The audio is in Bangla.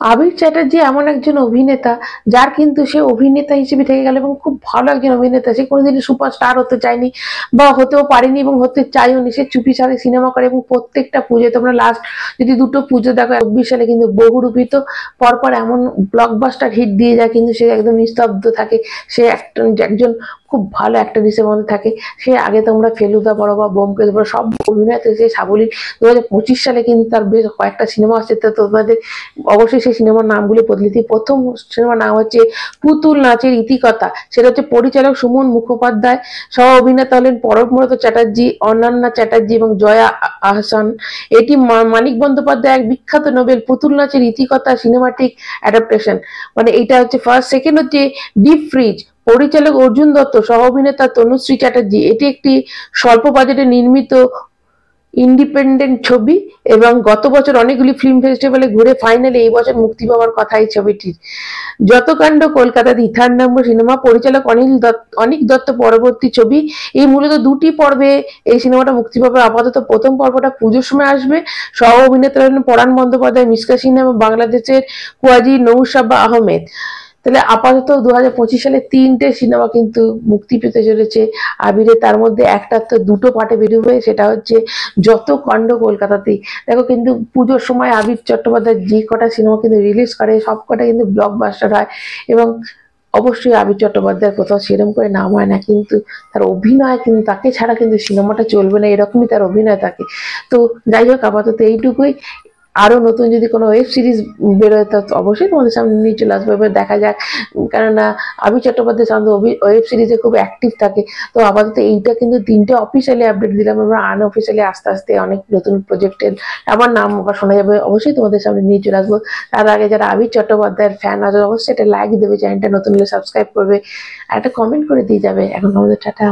আবির চ্যাটার্জি এমন একজন অভিনেতা যার কিন্তু সে অভিনেতা হিসেবে থেকে গেল এবং খুব ভালো একজন অভিনেতা। সে কোনোদিনই সুপারস্টার হতে চায়নি বা হতেও পারেনি এবং হতে চাইওনি। সে চুপিসারে সিনেমা করে এবং প্রত্যেকটা পুজোয় তোমরা লাস্ট যদি দুটো পুজো দেখো ২৪ সালে কিন্তু বহুরূপী তো পরপর এমন ব্লকবাস্টার হিট দিয়ে যায় কিন্তু সে একদম নিস্তব্ধ থাকে। সে একজন খুব ভালো অ্যাক্টর হিসেবে মধ্যে থাকে। সে আগে তোমরা ফেলুদা বড় বা বোমকেশ বড় সব অভিনয়তে সে সাবলীল। ২০২৫ সালে কিন্তু তার বেশ কয়েকটা সিনেমা আসছে, তো তোমাদের অবশ্যই সেই সিনেমার নামগুলি বদলে দিই। প্রথম সিনেমার নাম হচ্ছে পুতুল নাচের ইতিকথা, সেটা হচ্ছে পরিচালক সুমন মুখোপাধ্যায়, সহ অভিনেতা হলেন পরমব্রত চ্যাটার্জি, অনন্যা চ্যাটার্জি এবং জয়া আহসান। এটি মানিক বন্দ্যোপাধ্যায় এক বিখ্যাত নোবেল পুতুল নাচের ইতিকথা সিনেমাটিক অ্যাডাপ্টেশন। মানে এটা হচ্ছে ফার্স্ট। সেকেন্ড হচ্ছে ডিপ ফ্রিজ, পরিচালক অর্জুন দত্ত, সহ অভিনেতা তনুশ্রী চ্যাটার্জি। এটি একটি স্বল্প বাজেটে নির্মিত ইন্ডিপেন্ডেন্ট ছবি এবং গত বছর অনেকগুলি ফিল্ম ফেস্টিভ্যালে ঘুরে ফাইনালে এই বছর মুক্তি পাওয়ার কথা এই ছবিটির। যতকাণ্ড কলকাতাতে থার্ড নম্বর সিনেমা, পরিচালক অনিক দত্ত পরবর্তী ছবি। এই মূলত দুটি পর্বে এই সিনেমাটা মুক্তি পাবে। আপাতত প্রথম পর্বটা পুজোর সময় আসবে। সহ অভিনেতা হলেন পরাণ বন্দ্যোপাধ্যায়, মিশকা সিনহা এবং বাংলাদেশের কুয়াজি নৌশাবা আহমেদ। তাহলে আপাতত ২০২৫ সালে ৩টে সিনেমা কিন্তু মুক্তি পেতে চলেছে আবিরের। তার মধ্যে একটা তো দুটো পার্টে বেরোবে, সেটা হচ্ছে যত কাণ্ড কলকাতাতেই। দেখো কিন্তু পুজোর সময় আবির চট্টোপাধ্যায় যে কটা সিনেমা কিন্তু রিলিজ করে সব কটা কিন্তু ব্লকবাস্টার হয় এবং অবশ্যই আবির চট্টোপাধ্যায়ের কোথাও সেরকম করে নাম হয় না, কিন্তু তার অভিনয় কিন্তু তাকে ছাড়া কিন্তু সিনেমাটা চলবে না, এরকমই তার অভিনয় থাকে। তো যাই হোক, আপাতত এইটুকুই। আরো নতুন যদি কোনো ওয়েব সিরিজ বেরোয় তো অবশ্যই তোমাদের সামনে নিয়ে চলে আসবে, এবার দেখা যাক। কেননা আবির চট্টোপাধ্যায় সাধারণত ওয়েব সিরিজে খুব অ্যাক্টিভ থাকে। তো আপাতত এইটা কিন্তু ৩টে অফিসিয়ালি আপডেট দিলাম, এবার আনঅফিসিয়ালি আস্তে আস্তে অনেক নতুন প্রজেক্টের আমার নাম শোনা যাবে, অবশ্যই তোমাদের সামনে নিয়ে চলে আসবো। তার আগে যারা আবির চট্টোপাধ্যায়ের ফ্যান আছে অবশ্যই একটা লাইক দেবে, চ্যানেলটা নতুন হলে সাবস্ক্রাইব করবে আর একটা কমেন্ট করে দিয়ে যাবে। এখন আমাদের টাটা।